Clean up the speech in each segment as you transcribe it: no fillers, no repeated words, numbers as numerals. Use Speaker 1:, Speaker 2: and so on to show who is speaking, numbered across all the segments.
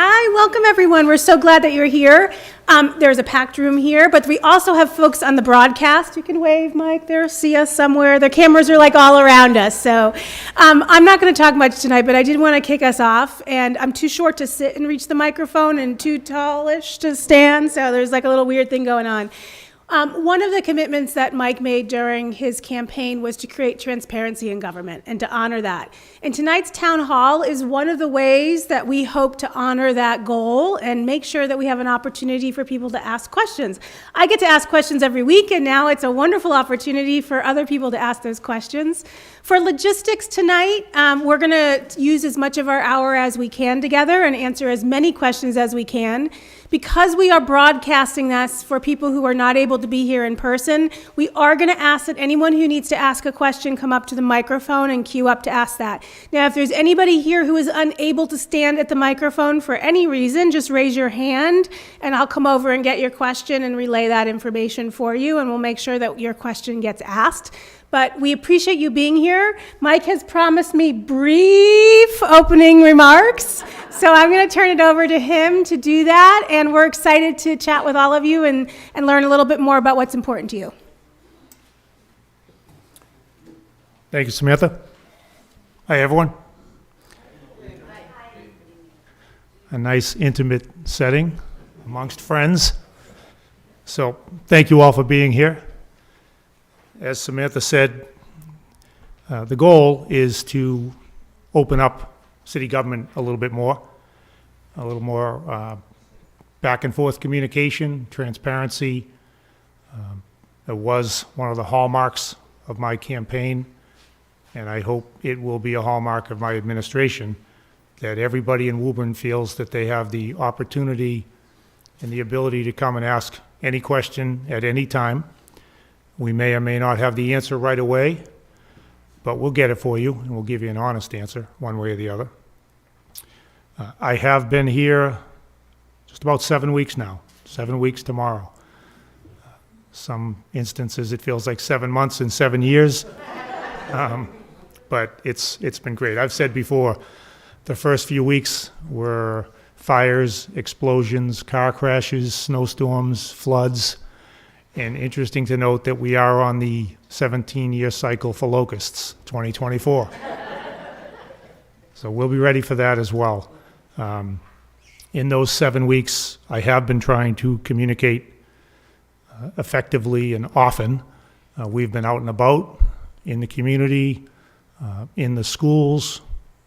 Speaker 1: Hi, welcome everyone. We're so glad that you're here. There's a packed room here, but we also have folks on the broadcast. You can wave, Mike, there, see us somewhere. The cameras are like all around us. So I'm not going to talk much tonight, but I did want to kick us off. And I'm too short to sit and reach the microphone and too tallish to stand. So there's like a little weird thing going on. One of the commitments that Mike made during his campaign was to create transparency in government and to honor that. And tonight's town hall is one of the ways that we hope to honor that goal and make sure that we have an opportunity for people to ask questions. I get to ask questions every week, and now it's a wonderful opportunity for other people to ask those questions. For logistics tonight, we're going to use as much of our hour as we can together and answer as many questions as we can. Because we are broadcasting this for people who are not able to be here in person, we are going to ask that anyone who needs to ask a question come up to the microphone and queue up to ask that. Now, if there's anybody here who is unable to stand at the microphone for any reason, just raise your hand and I'll come over and get your question and relay that information for you, and we'll make sure that your question gets asked. But we appreciate you being here. Mike has promised me brief opening remarks, so I'm going to turn it over to him to do that, and we're excited to chat with all of you and learn a little bit more about what's important to you.
Speaker 2: Thank you, Samantha. Hi, everyone. A nice, intimate setting amongst friends. So thank you all for being here. As Samantha said, the goal is to open up city government a little more back and forth communication, transparency. It was one of the hallmarks of my campaign, and I hope it will be a hallmark of my administration, that everybody in Woburn feels that they have the opportunity and the ability to come and ask any question at any time. We may or may not have the answer right away, but we'll get it for you, and we'll give you an honest answer, one way or the other. I have been here just about 7 weeks now, 7 weeks tomorrow. Some instances it feels like 7 months and 7 years, but it's been great. I've said before, the first few weeks were fires, explosions, car crashes, snowstorms, floods. And interesting to note that we are on the 17-year cycle for locusts, 2024. So we'll be ready for that as well. In those 7 weeks, I have been trying to communicate effectively and often. We've been out and about in the community, in the schools,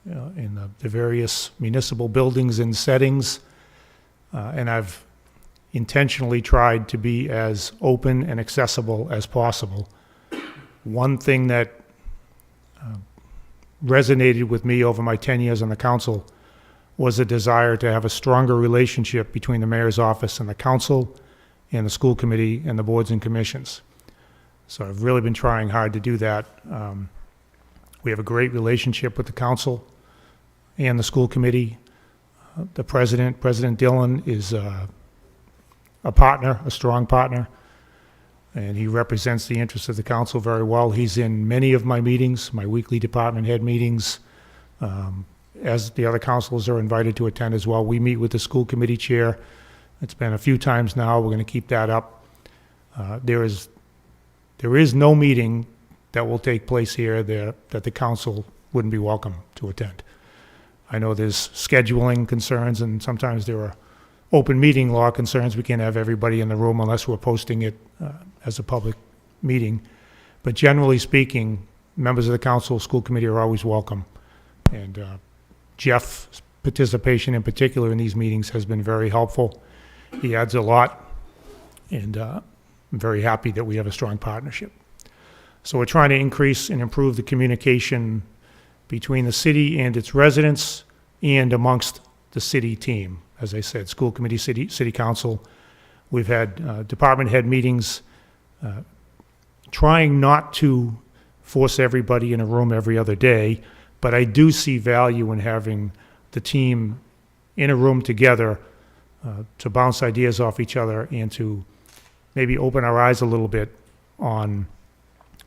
Speaker 2: in the various municipal buildings and settings, and I've intentionally tried to be as open and accessible as possible. One thing that resonated with me over my 10 years on the council was a desire to have a stronger relationship between the mayor's office and the council and the school committee and the boards and commissions. So I've really been trying hard to do that. We have a great relationship with the council and the school committee. The President Dillon, is a partner, a strong partner, and he represents the interests of the council very well. He's in many of my meetings, my weekly department head meetings, as the other councilors are invited to attend as well. We meet with the school committee chair. It's been a few times now. We're going to keep that up. There is no meeting that will take place here that the council wouldn't be welcome to attend. I know there's scheduling concerns, and sometimes there are open meeting law concerns. We can't have everybody in the room unless we're posting it as a public meeting. But generally speaking, members of the council, school committee are always welcome. And Jeff's participation in particular in these meetings has been very helpful. He adds a lot, and I'm very happy that we have a strong partnership. So we're trying to increase and improve the communication between the city and its residents and amongst the city team. As I said, school committee, city council. We've had department head meetings, trying not to force everybody in a room every other day, but I do see value in having the team in a room together to bounce ideas off each other and to maybe open our eyes a little bit on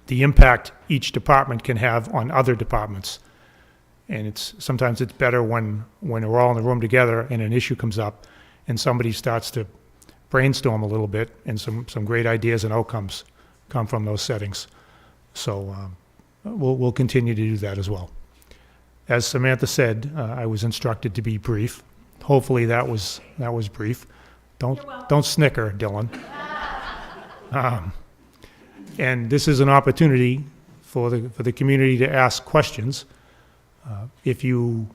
Speaker 2: the impact each department can have on other departments. And sometimes it's better when we're all in the room together and an issue comes up and somebody starts to brainstorm a little bit, and some great ideas and outcomes come from those settings. So we'll continue to do that as well. As Samantha said, I was instructed to be brief. Hopefully that was brief. Don't snicker, Dylan. And this is an opportunity for the community to ask questions. If you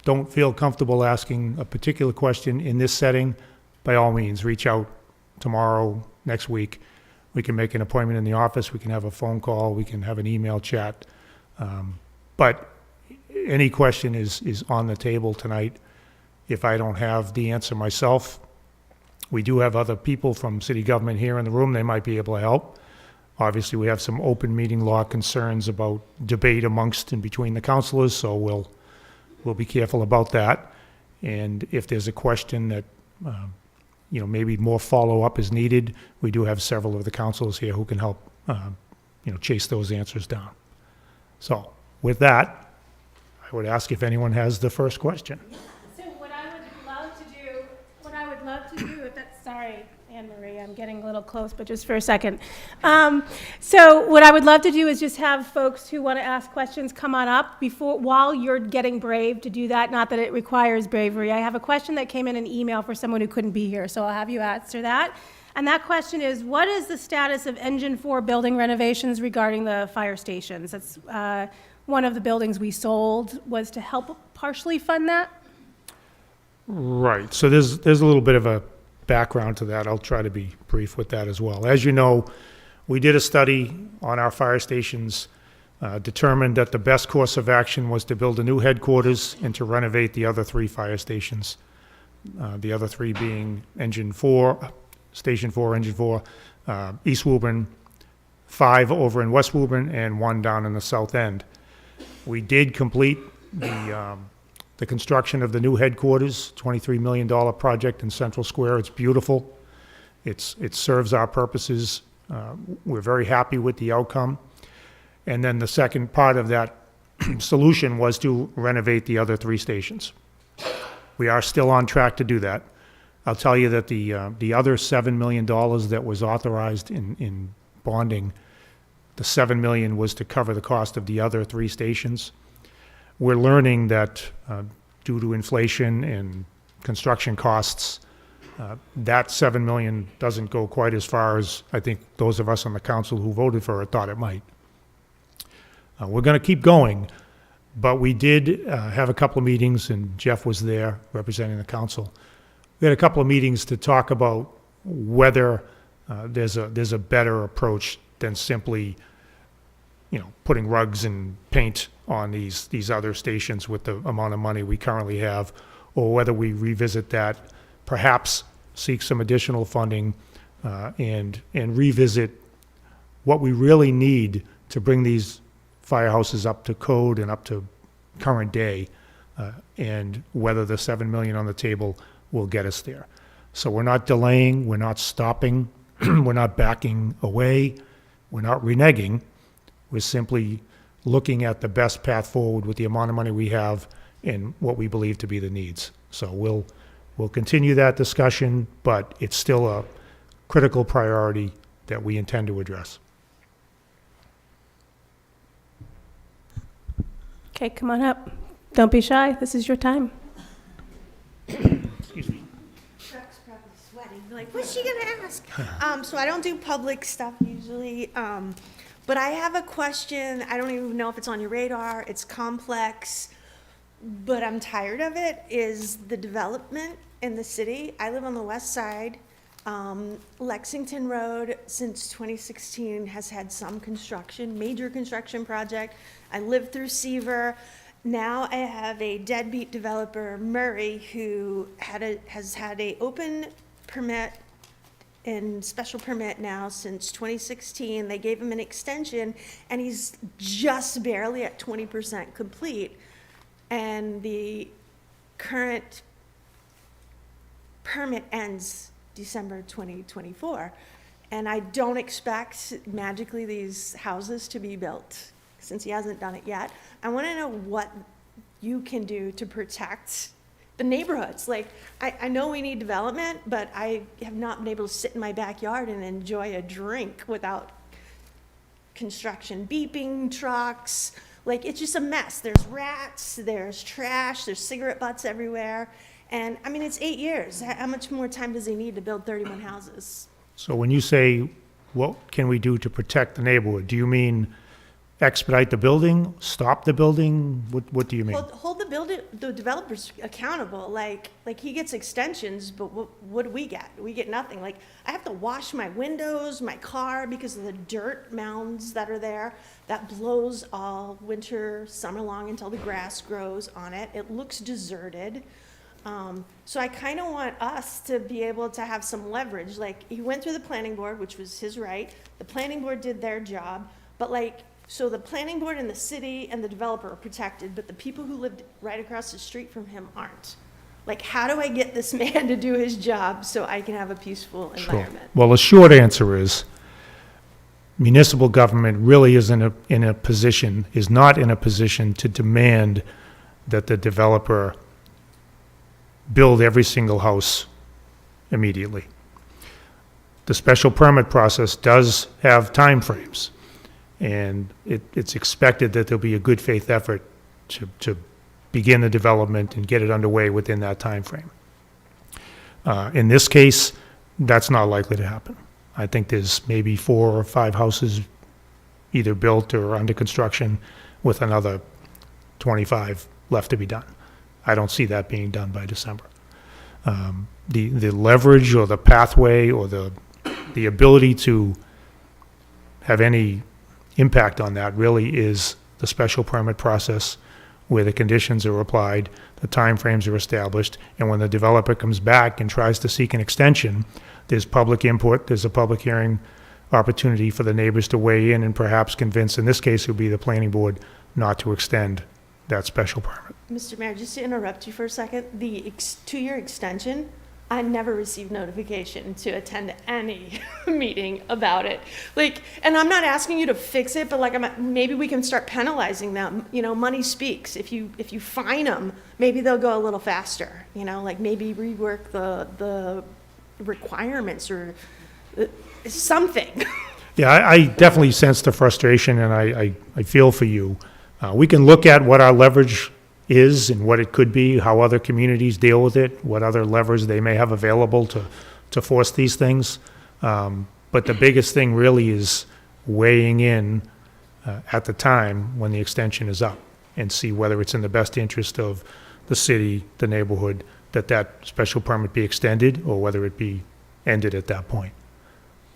Speaker 2: don't feel comfortable asking a particular question in this setting, by all means, reach out tomorrow, next week. We can make an appointment in the office. We can have a phone call. We can have an email chat. But any question is on the table tonight. If I don't have the answer myself, we do have other people from city government here in the room. They might be able to help. Obviously, we have some open meeting law concerns about debate amongst and between the councilors, so we'll be careful about that. And if there's a question that maybe more follow-up is needed, we do have several of the councilors here who can help chase those answers down. So with that, I would ask if anyone has the first question.
Speaker 1: So what I would love to do, if that's, sorry, Anne Marie, I'm getting a little close, but just for a second. So what I would love to do is just have folks who want to ask questions come on up while you're getting brave to do that. Not that it requires bravery. I have a question that came in an email for someone who couldn't be here, so I'll have you answer that. And that question is, what is the status of Engine 4 building renovations regarding the fire stations? That's one of the buildings we sold was to help partially fund that.
Speaker 2: Right. So there's a little bit of a background to that. I'll try to be brief with that as well. As you know, we did a study on our fire stations, determined that the best course of action was to build a new headquarters and to renovate the other 3 fire stations. The other 3 being Engine 4, Station 4, Engine 4, East Woburn, 5 over in West Woburn, and 1 down in the south end. We did complete the construction of the new headquarters, $23 million project in Central Square. It's beautiful. It serves our purposes. We're very happy with the outcome. And then the second part of that solution was to renovate the other 3 stations. We are still on track to do that. I'll tell you that the other $7 million that was authorized in bonding, the $7 million was to cover the cost of the other 3 stations. We're learning that due to inflation and construction costs, that $7 million doesn't go quite as far as I think those of us on the council who voted for it thought it might. We're going to keep going, but we did have a couple of meetings, and Jeff was there representing the council. We had a couple of meetings to talk about whether there's a better approach than simply putting rugs and paint on these other stations with the amount of money we currently have, or whether we revisit that, perhaps seek some additional funding, and revisit what we really need to bring these firehouses up to code and up to current day, and whether the $7 million on the table will get us there. So we're not delaying, we're not stopping, we're not backing away, we're not reneging. We're simply looking at the best path forward with the amount of money we have and what we believe to be the needs. So we'll continue that discussion, but it's still a critical priority that we intend to address.
Speaker 1: Okay, come on up. Don't be shy. This is your time.
Speaker 2: Excuse me.
Speaker 3: Chuck's probably sweating. Like, what's she gonna ask? So I don't do public stuff usually, but I have a question. I don't even know if it's on your radar. It's complex, but I'm tired of it. Is the development in the city? I live on the west side. Lexington Road, since 2016, has had some construction, major construction project. I lived through Seaver. Now I have a deadbeat developer, Murray, who has had a open permit and special permit now since 2016. They gave him an extension, and he's just barely at 20% complete. And the current permit ends December 2024. And I don't expect magically these houses to be built since he hasn't done it yet. I want to know what you can do to protect the neighborhoods. Like, I know we need development, but I have not been able to sit in my backyard and enjoy a drink without construction beeping, trucks. Like, it's just a mess. There's rats, there's trash, there's cigarette butts everywhere. And, I mean, it's 8 years. How much more time does he need to build 31 houses?
Speaker 2: So when you say, what can we do to protect the neighborhood, do you mean expedite the building, stop the building? What do you mean?
Speaker 3: Hold the developers accountable. Like he gets extensions, but what do we get? We get nothing. Like, I have to wash my windows, my car, because of the dirt mounds that are there. That blows all winter, summer long until the grass grows on it. It looks deserted. So I kind of want us to be able to have some leverage. Like, he went through the planning board, which was his right. The planning board did their job, but so the planning board and the city and the developer are protected, but the people who lived right across the street from him aren't. Like, how do I get this man to do his job so I can have a peaceful
Speaker 2: Sure.
Speaker 3: environment?
Speaker 2: Well, the short answer is municipal government really is not in a position to demand that the developer build every single house immediately. The special permit process does have timeframes, and it's expected that there'll be a good faith effort to begin the development and get it underway within that timeframe. In this case, that's not likely to happen. I think there's maybe 4 or 5 houses either built or under construction, with another 25 left to be done. I don't see that being done by December. The leverage or the pathway or the ability to have any impact on that really is the special permit process, where the conditions are applied, the timeframes are established, and when the developer comes back and tries to seek an extension, there's public input, there's a public hearing opportunity for the neighbors to weigh in and perhaps convince, in this case, it would be the planning board, not to extend that special permit.
Speaker 3: Mr. Mayor, just to interrupt you for a second, the 2-year extension, I never received notification to attend any meeting about it. Like, and I'm not asking you to fix it, but like, maybe we can start penalizing them. You know, money speaks. If you fine them, maybe they'll go a little faster. You know, like maybe rework the requirements or something.
Speaker 2: Yeah, I definitely sense the frustration, and I feel for you. We can look at what our leverage is and what it could be, how other communities deal with it, what other levers they may have available to force these things. But the biggest thing really is weighing in at the time when the extension is up, and see whether it's in the best interest of the city, the neighborhood, that special permit be extended, or whether it be ended at that point.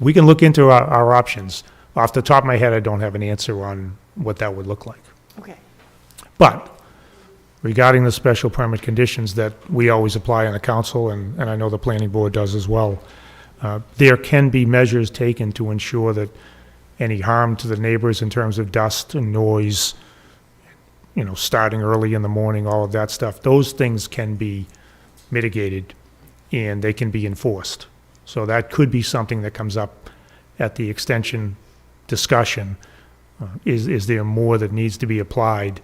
Speaker 2: We can look into our options. Off the top of my head, I don't have an answer on what that would look like.
Speaker 3: Okay.
Speaker 2: But regarding the special permit conditions that we always apply on the council, and I know the planning board does as well, there can be measures taken to ensure that any harm to the neighbors in terms of dust and noise, you know, starting early in the morning, all of that stuff, those things can be mitigated and they can be enforced. So that could be something that comes up at the extension discussion. Is there more that needs to be applied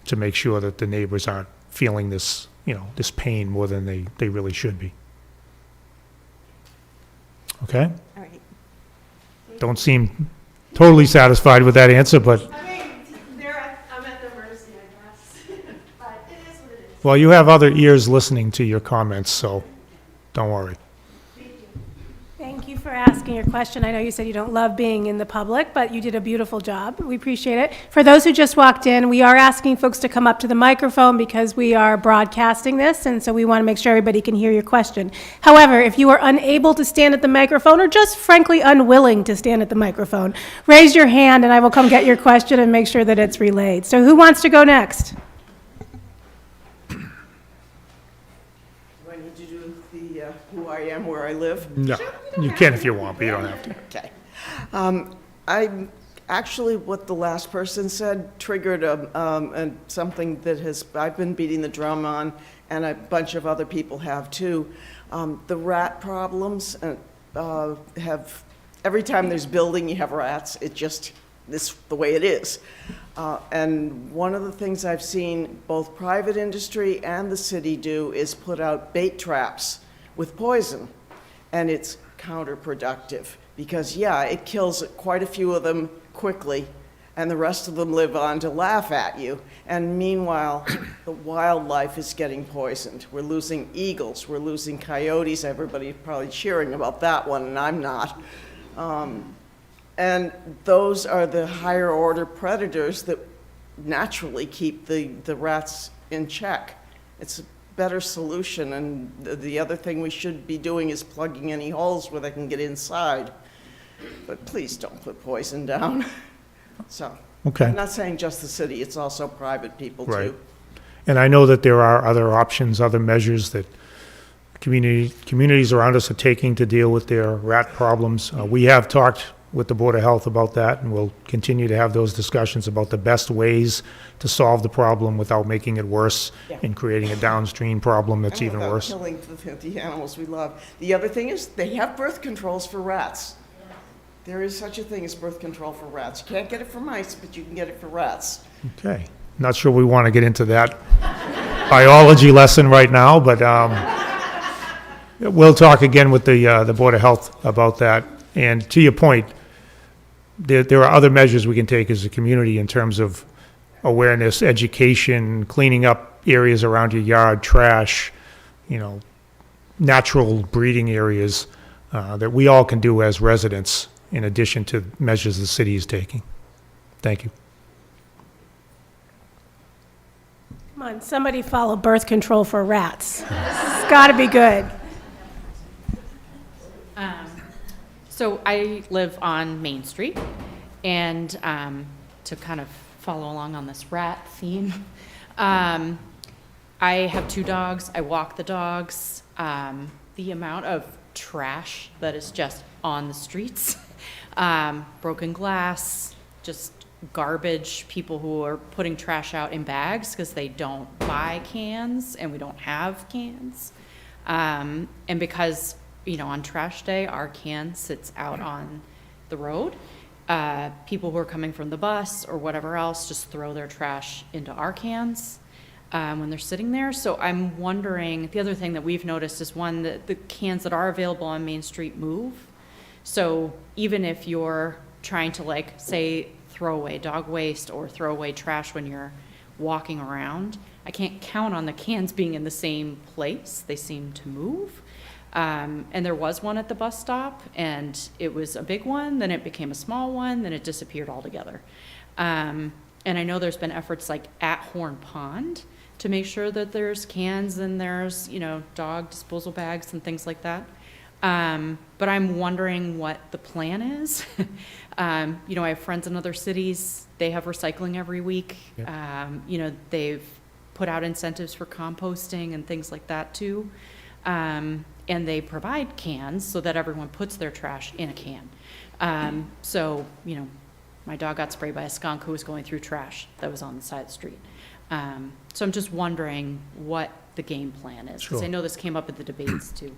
Speaker 2: to make sure that the neighbors aren't feeling this, you know, this pain more than they really should be? Okay?
Speaker 3: All right.
Speaker 2: Don't seem totally satisfied with that answer, but,
Speaker 3: I mean, I'm at their mercy, I guess. But it is what it is.
Speaker 2: well, you have other ears listening to your comments, so don't worry.
Speaker 1: Thank you for asking your question. I know you said you don't love being in the public, but you did a beautiful job. We appreciate it. For those who just walked in, we are asking folks to come up to the microphone because we are broadcasting this, and so we want to make sure everybody can hear your question. However, if you are unable to stand at the microphone, or just frankly unwilling to stand at the microphone, raise your hand and I will come get your question and make sure that it's relayed. So who wants to go next?
Speaker 4: Do I need to do the who I am, where I live?
Speaker 2: No, you can if you want, but you don't have to.
Speaker 4: Okay. I actually, what the last person said triggered something that I've been beating the drum on, and a bunch of other people have too. The rat problems have, every time there's building, you have rats. It just this the way it is. And one of the things I've seen both private industry and the city do is put out bait traps with poison, and it's counterproductive because, yeah, it kills quite a few of them quickly, and the rest of them live on to laugh at you. And meanwhile, the wildlife is getting poisoned. We're losing eagles, we're losing coyotes. Everybody's probably cheering about that one, and I'm not. And those are the higher order predators that naturally keep the rats in check. It's a better solution, and the other thing we should be doing is plugging any holes where they can get inside. But please don't put poison down. So,
Speaker 2: Okay.
Speaker 4: I'm not saying just the city, it's also private people
Speaker 2: Right.
Speaker 4: too.
Speaker 2: And I know that there are other options, other measures that communities around us are taking to deal with their rat problems. We have talked with the Board of Health about that, and we'll continue to have those discussions about the best ways to solve the problem without making it worse
Speaker 4: Yeah.
Speaker 2: and creating a downstream problem that's
Speaker 4: And
Speaker 2: even
Speaker 4: without
Speaker 2: worse.
Speaker 4: killing the animals we love. The other thing is, they have birth controls for rats. There is such a thing as birth control for rats. You can't get it for mice, but you can get it for rats.
Speaker 2: Okay. Not sure we want to get into that biology lesson right now, but we'll talk again with the Board of Health about that. And to your point, there are other measures we can take as a community in terms of awareness, education, cleaning up areas around your yard, trash, natural breeding areas that we all can do as residents in addition to measures the city is taking. Thank you.
Speaker 1: Come on, somebody follow birth control for rats. It's got to be good.
Speaker 5: So I live on Main Street, and to kind of follow along on this rat theme, I have 2 dogs. I walk the dogs. The amount of trash that is just on the streets, broken glass, just garbage, people who are putting trash out in bags because they don't buy cans and we don't have cans. And because on trash day, our can sits out on the road. People who are coming from the bus or whatever else just throw their trash into our cans when they're sitting there. So I'm wondering, the other thing that we've noticed is one, that the cans that are available on Main Street move. So even if you're trying to say throw away dog waste or throw away trash when you're walking around, I can't count on the cans being in the same place. They seem to move. And there was one at the bus stop, and it was a big one, then it became a small one, then it disappeared altogether. And I know there's been efforts at Horn Pond to make sure that there's cans and there's, dog disposal bags and things like that. But I'm wondering what the plan is. I have friends in other cities, they have recycling every week.
Speaker 2: Yep.
Speaker 5: They've put out incentives for composting and things like that too. And they provide cans so that everyone puts their trash in a can. So, my dog got sprayed by a skunk who was going through trash that was on the side of the street. So I'm just wondering what the game plan is, because I
Speaker 2: Sure.
Speaker 5: know this came up at the debates too.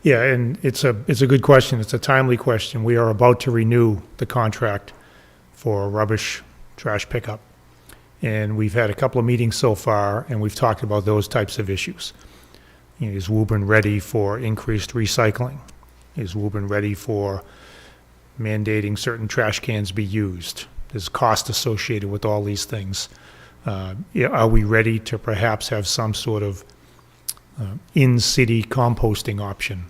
Speaker 2: Yeah, and it's a good question. It's a timely question. We are about to renew the contract for rubbish trash pickup. And we've had a couple of meetings so far, and we've talked about those types of issues. Is Woburn ready for increased recycling? Is Woburn ready for mandating certain trash cans be used? There's cost associated with all these things. Are we ready to perhaps have some sort of in-city composting option?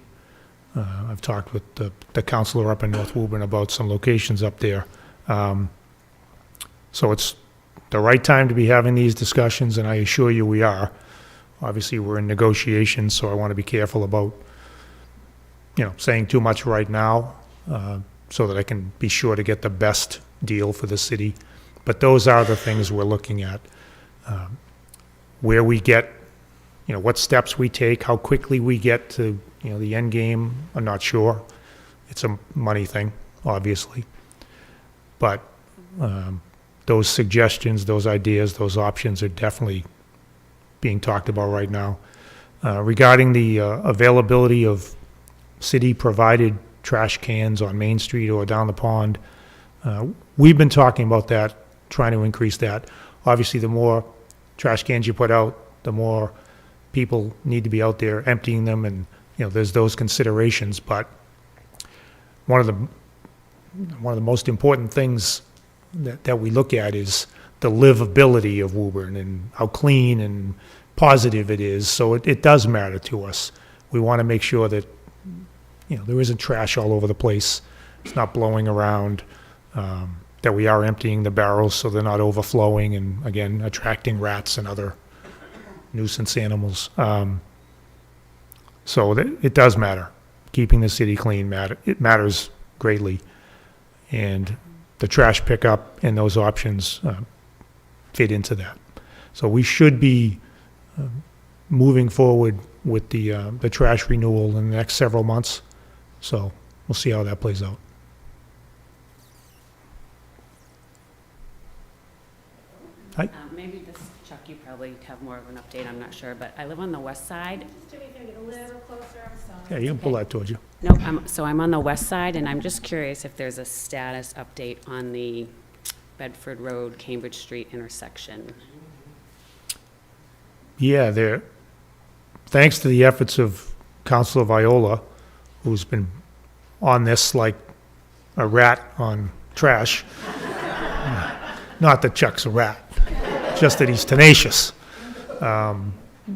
Speaker 2: I've talked with the councilor up in North Woburn about some locations up there. So it's the right time to be having these discussions, and I assure you we are. Obviously, we're in negotiations, so I want to be careful about, saying too much right now, so that I can be sure to get the best deal for the city. But those are the things we're looking at. Where we get, what steps we take, how quickly we get to, the end game, I'm not sure. It's a money thing, obviously. But those suggestions, those ideas, those options are definitely being talked about right now. Regarding the availability of city-provided trash cans on Main Street or down the pond, We've been talking about that, trying to increase that. Obviously, the more trash cans you put out, the more people need to be out there emptying them, and, there's those considerations. But one of the most important things that we look at is the livability of Woburn and how clean and positive it is. So it does matter to us. We want to make sure that, there isn't trash all over the place. It's not blowing around, that we are emptying the barrels so they're not overflowing and, again, attracting rats and other nuisance animals. So it does matter. Keeping the city clean it matters greatly. And the trash pickup and those options fit into that. So we should be moving forward with the trash renewal in the next several months. So we'll see how that plays out. Hi.
Speaker 6: Maybe this, Chuck, you probably have more of an update, I'm not sure, but I live on the west side.
Speaker 2: Yeah, you can pull that towards you.
Speaker 6: No, so I'm on the west side, and I'm just curious if there's a status update on the Bedford Road, Cambridge Street intersection.
Speaker 2: Yeah, thanks to the efforts of Councilor Viola, who's been on this like a rat on trash. Not that Chuck's a rat, just that he's tenacious.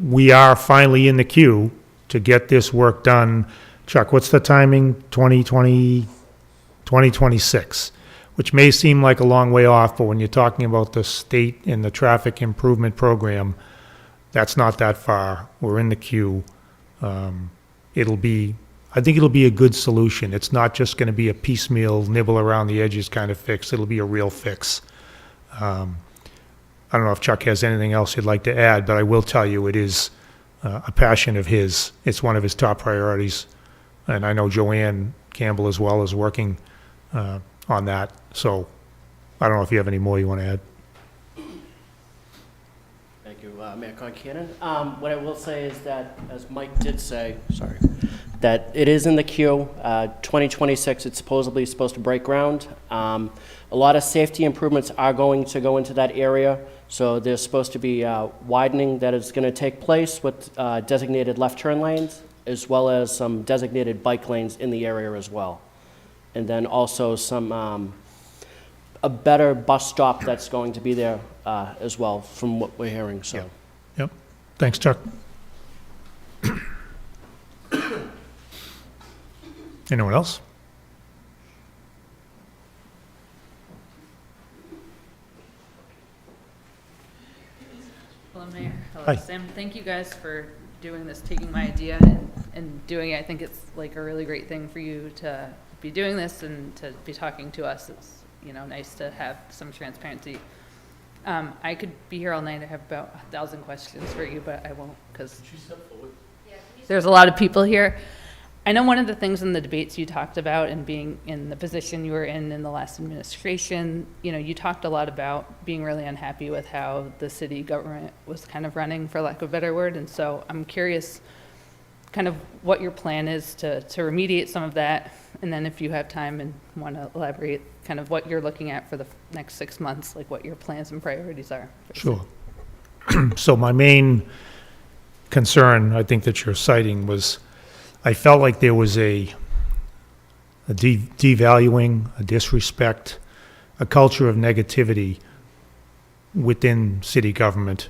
Speaker 2: We are finally in the queue to get this work done. Chuck, what's the timing? 2026, which may seem like a long way off, but when you're talking about the state and the traffic improvement program, that's not that far. We're in the queue. I think it'll be a good solution. It's not just going to be a piecemeal, nibble around the edges kind of fix. It'll be a real fix. I don't know if Chuck has anything else he'd like to add, but I will tell you it is a passion of his. It's one of his top priorities. And I know Joanne Campbell as well is working on that. So I don't know if you have any more you want to add.
Speaker 7: Thank you, Mayor Concanon. What I will say is that, as Mike did say, that it is in the queue. 2026, it's supposedly supposed to break ground. A lot of safety improvements are going to go into that area. So there's supposed to be widening that is going to take place with designated left turn lanes, as well as some designated bike lanes in the area as well. And then also a better bus stop that's going to be there as well, from what we're hearing, so.
Speaker 2: Yep. Thanks, Chuck. Anyone else?
Speaker 8: Hello, Mayor. Hello,
Speaker 2: Hi.
Speaker 8: Sam. Thank you guys for doing this, taking my idea and doing it. I think it's like a really great thing for you to be doing this and to be talking to us. It's, nice to have some transparency. I could be here all night. I have about 1,000 questions for you, but I won't because there's a lot of people here. I know one of the things in the debates you talked about and being in the position you were in the last administration, you talked a lot about being really unhappy with how the city government was kind of running, for lack of a better word. And so I'm curious kind of what your plan is to remediate some of that. And then if you have time and want to elaborate kind of what you're looking at for the next 6 months, like what your plans and priorities are.
Speaker 2: Sure. So my main concern, I think, that you're citing was I felt like there was a devaluing, a disrespect, a culture of negativity within city government.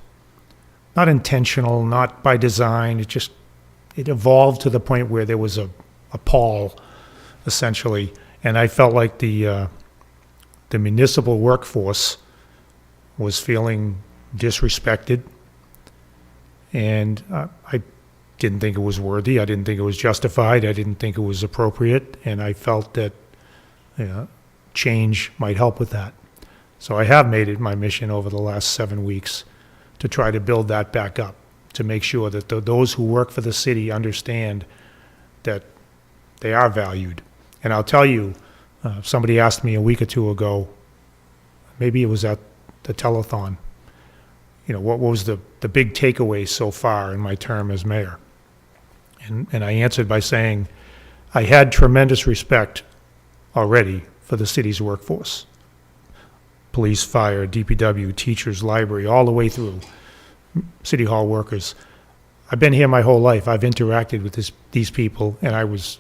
Speaker 2: Not intentional, not by design. It evolved to the point where there was a pall, essentially. And I felt like the municipal workforce was feeling disrespected. And I didn't think it was worthy. I didn't think it was justified. I didn't think it was appropriate. And I felt that change might help with that. So I have made it my mission over the last 7 weeks to try to build that back up, to make sure that those who work for the city understand that they are valued. And I'll tell you, somebody asked me a week or two ago, maybe it was at the telethon, what was the big takeaway so far in my term as mayor? And I answered by saying I had tremendous respect already for the city's workforce. Police, fire, DPW, teachers, library, all the way through, city hall workers. I've been here my whole life. I've interacted with these people, and I was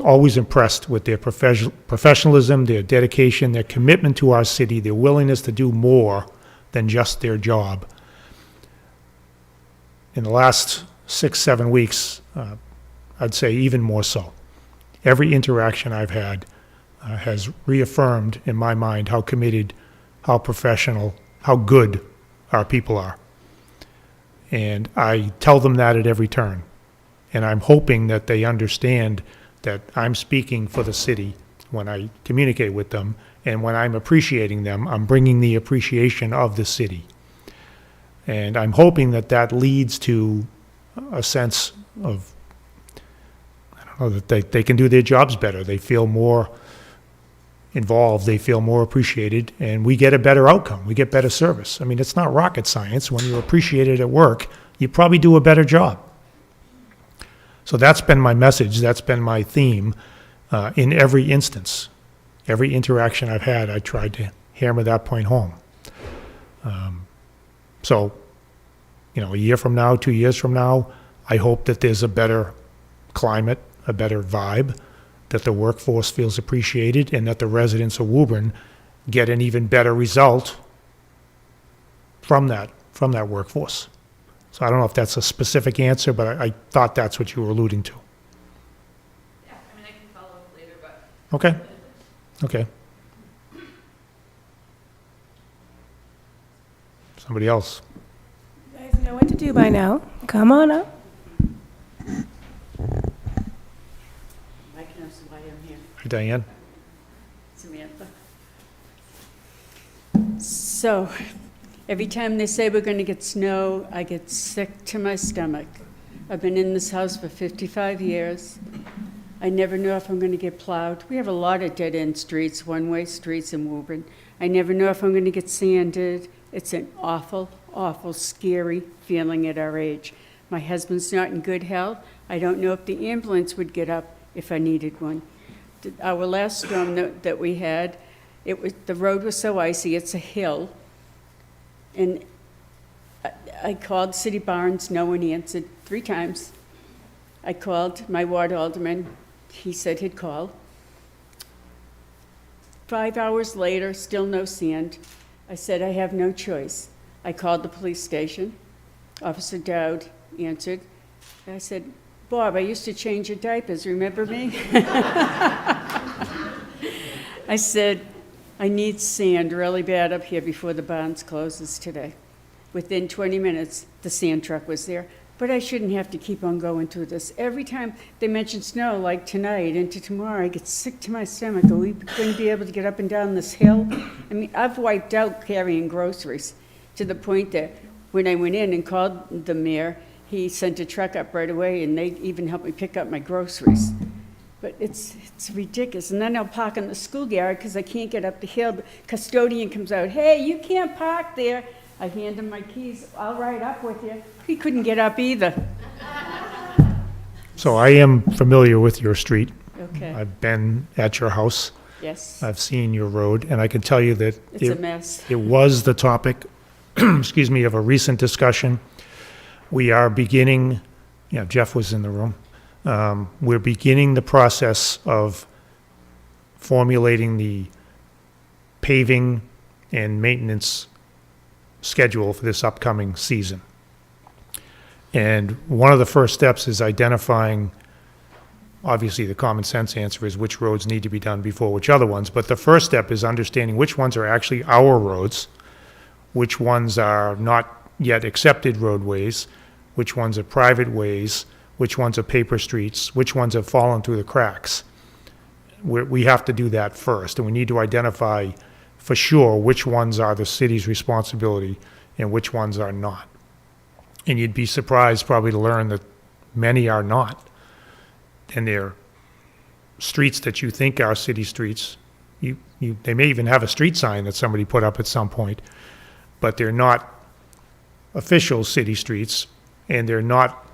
Speaker 2: always impressed with their professionalism, their dedication, their commitment to our city, their willingness to do more than just their job. In the last 6-7 weeks, I'd say even more so. Every interaction I've had has reaffirmed in my mind how committed, how professional, how good our people are. And I tell them that at every turn. And I'm hoping that they understand that I'm speaking for the city when I communicate with them, and when I'm appreciating them, I'm bringing the appreciation of the city. And I'm hoping that that leads to a sense of, I don't know, that they can do their jobs better. They feel more involved, they feel more appreciated, and we get a better outcome. We get better service. I mean, it's not rocket science. When you're appreciated at work, you probably do a better job. So that's been my message. That's been my theme in every instance. Every interaction I've had, I tried to hammer that point home. So, a year from now, 2 years from now, I hope that there's a better climate, a better vibe, that the workforce feels appreciated, and that the residents of Woburn get an even better result from that workforce. So I don't know if that's a specific answer, but I thought that's what you were alluding to.
Speaker 8: Yeah, I can follow up later, but.
Speaker 2: Okay. Somebody else?
Speaker 1: You guys know what to do by now. Come on up.
Speaker 9: Mike knows why I'm here.
Speaker 2: Hi, Diane.
Speaker 9: Samantha. So, every time they say we're going to get snow, I get sick to my stomach. I've been in this house for 55 years. I never know if I'm going to get plowed. We have a lot of dead-end streets, one-way streets in Woburn. I never know if I'm going to get sanded. It's an awful, awful, scary feeling at our age. My husband's not in good health. I don't know if the ambulance would get up if I needed one. Our last storm that we had, the road was so icy, it's a hill. And I called City Barnes, no one answered 3 times. I called my ward alderman, he said he'd call. 5 hours later, still no sand. I said, I have no choice. I called the police station. Officer Dowd answered. I said, Bob, I used to change your diapers, remember me? I said, I need sand really bad up here before the Barnes closes today. Within 20 minutes, the sand truck was there. But I shouldn't have to keep on going through this. Every time they mention snow, like tonight into tomorrow, I get sick to my stomach. Are we going to be able to get up and down this hill? I mean, I've wiped out carrying groceries to the point that when I went in and called the mayor, he sent a truck up right away, and they even helped me pick up my groceries. But it's ridiculous. And then I'll park in the school yard because I can't get up the hill. The custodian comes out, hey, you can't park there. I hand him my keys, I'll ride up with you. He couldn't get up either.
Speaker 2: So I am familiar with your street.
Speaker 9: Okay,
Speaker 2: I've been at your house.
Speaker 9: yes,
Speaker 2: I've seen your road, and I can tell you that
Speaker 9: it's a mess.
Speaker 2: it was the topic, excuse me, of a recent discussion. We are beginning, Jeff was in the room. We're beginning the process of formulating the paving and maintenance schedule for this upcoming season. And one of the first steps is identifying, obviously the common sense answer is which roads need to be done before which other ones, but the first step is understanding which ones are actually our roads, which ones are not yet accepted roadways, which ones are private ways, which ones are paper streets, which ones have fallen through the cracks. We have to do that first, and we need to identify for sure which ones are the city's responsibility and which ones are not. And you'd be surprised probably to learn that many are not. And they're streets that you think are city streets. They may even have a street sign that somebody put up at some point, but they're not official city streets, and they're not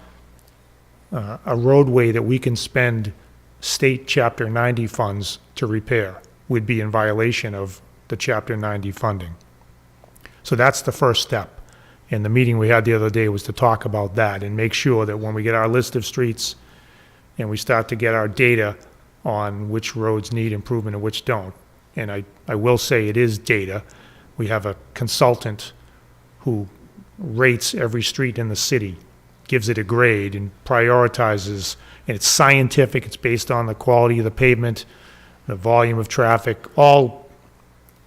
Speaker 2: a roadway that we can spend state Chapter 90 funds to repair. We'd be in violation of the Chapter 90 funding. So that's the first step. And the meeting we had the other day was to talk about that and make sure that when we get our list of streets and we start to get our data on which roads need improvement and which don't, and I will say it is data. We have a consultant who rates every street in the city, gives it a grade, and prioritizes, and it's scientific, it's based on the quality of the pavement, the volume of traffic, all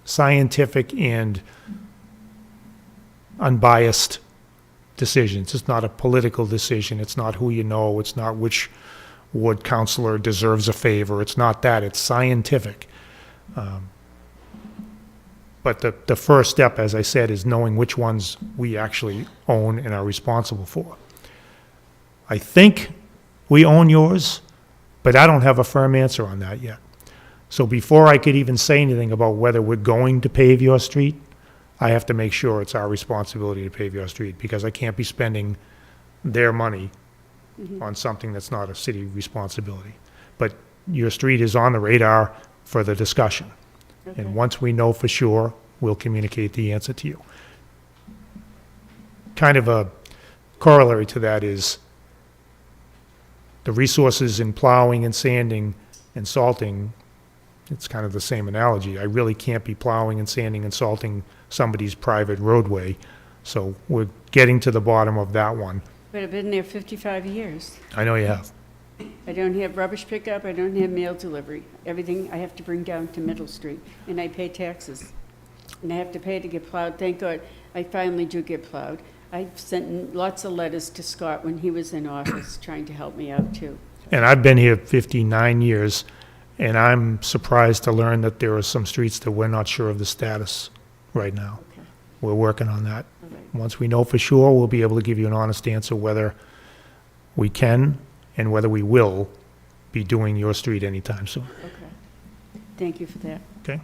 Speaker 2: scientific and unbiased decisions. It's not a political decision, it's not who you know, it's not which ward councilor deserves a favor, it's not that, it's scientific. But the first step, as I said, is knowing which ones we actually own and are responsible for. I think we own yours, but I don't have a firm answer on that yet. So before I could even say anything about whether we're going to pave your street, I have to make sure it's our responsibility to pave your street, because I can't be spending their money on something that's not a city responsibility. But your street is on the radar for the discussion. And once we know for sure, we'll communicate the answer to you. Kind of a corollary to that is the resources in plowing and sanding and salting. It's kind of the same analogy. I really can't be plowing and sanding and salting somebody's private roadway. So we're getting to the bottom of that one.
Speaker 9: But I've been there 55 years.
Speaker 2: I know you have.
Speaker 9: I don't have rubbish pickup, I don't have mail delivery. Everything I have to bring down to Middle Street, and I pay taxes. And I have to pay to get plowed. Thank God, I finally do get plowed. I've sent lots of letters to Scott when he was in office, trying to help me out, too.
Speaker 2: And I've been here 59 years, and I'm surprised to learn that there are some streets that we're not sure of the status right now.
Speaker 9: Okay.
Speaker 2: We're working on that.
Speaker 9: All right.
Speaker 2: Once we know for sure, we'll be able to give you an honest answer whether we can and whether we will be doing your street anytime soon.
Speaker 9: Okay. Thank you for that.
Speaker 2: Okay?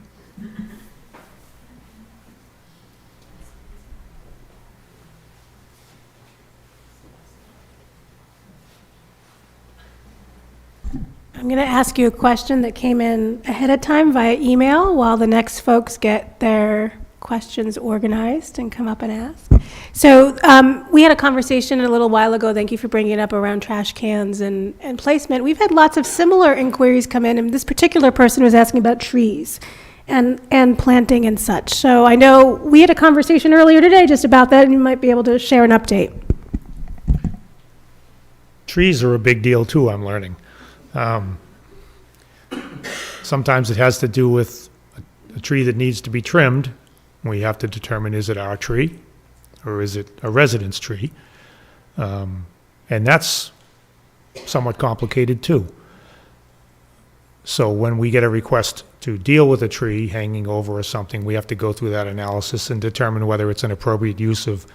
Speaker 1: I'm going to ask you a question that came in ahead of time via email while the next folks get their questions organized and come up and ask. So we had a conversation a little while ago, thank you for bringing it up, around trash cans and placement. We've had lots of similar inquiries come in, and this particular person was asking about trees and planting and such. So I know we had a conversation earlier today just about that, and you might be able to share an update.
Speaker 2: Trees are a big deal too, I'm learning. Sometimes it has to do with a tree that needs to be trimmed. We have to determine, is it our tree or is it a resident's tree? And that's somewhat complicated too. So when we get a request to deal with a tree hanging over or something, we have to go through that analysis and determine whether it's an appropriate use of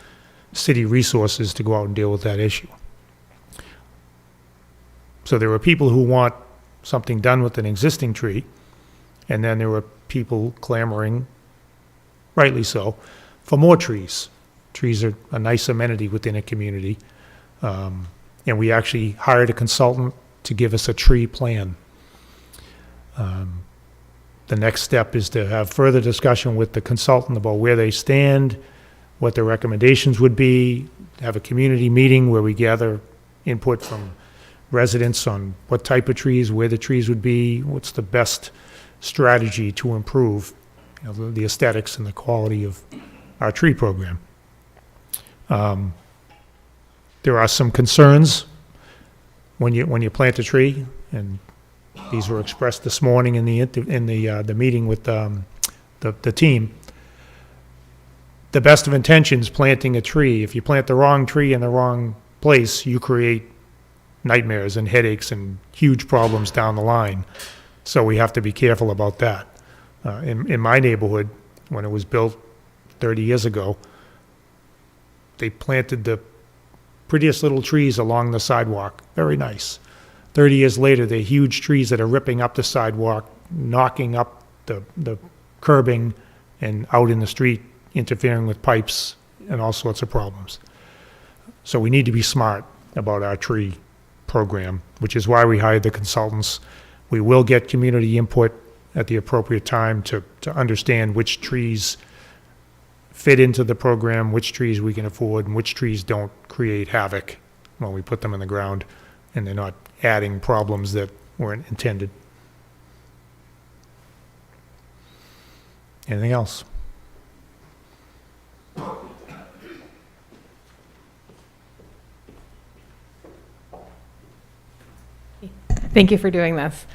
Speaker 2: city resources to go out and deal with that issue. So there are people who want something done with an existing tree, and then there are people clamoring, rightly so, for more trees. Trees are a nice amenity within a community. And we actually hired a consultant to give us a tree plan. The next step is to have further discussion with the consultant about where they stand, what their recommendations would be, have a community meeting where we gather input from residents on what type of trees, where the trees would be, what's the best strategy to improve, you know, the aesthetics and the quality of our tree program. There are some concerns when you plant a tree, and these were expressed this morning in the meeting with the team. The best of intentions, planting a tree. If you plant the wrong tree in the wrong place, you create nightmares and headaches and huge problems down the line. So we have to be careful about that. In my neighborhood, when it was built 30 years ago, they planted the prettiest little trees along the sidewalk. Very nice. 30 years later, they're huge trees that are ripping up the sidewalk, knocking up the curbing and out in the street, interfering with pipes and all sorts of problems. So we need to be smart about our tree program, which is why we hired the consultants. We will get community input at the appropriate time to understand which trees fit into the program, which trees we can afford, and which trees don't create havoc when we put them in the ground, and they're not adding problems that weren't intended. Anything else?
Speaker 10: Thank you for doing this.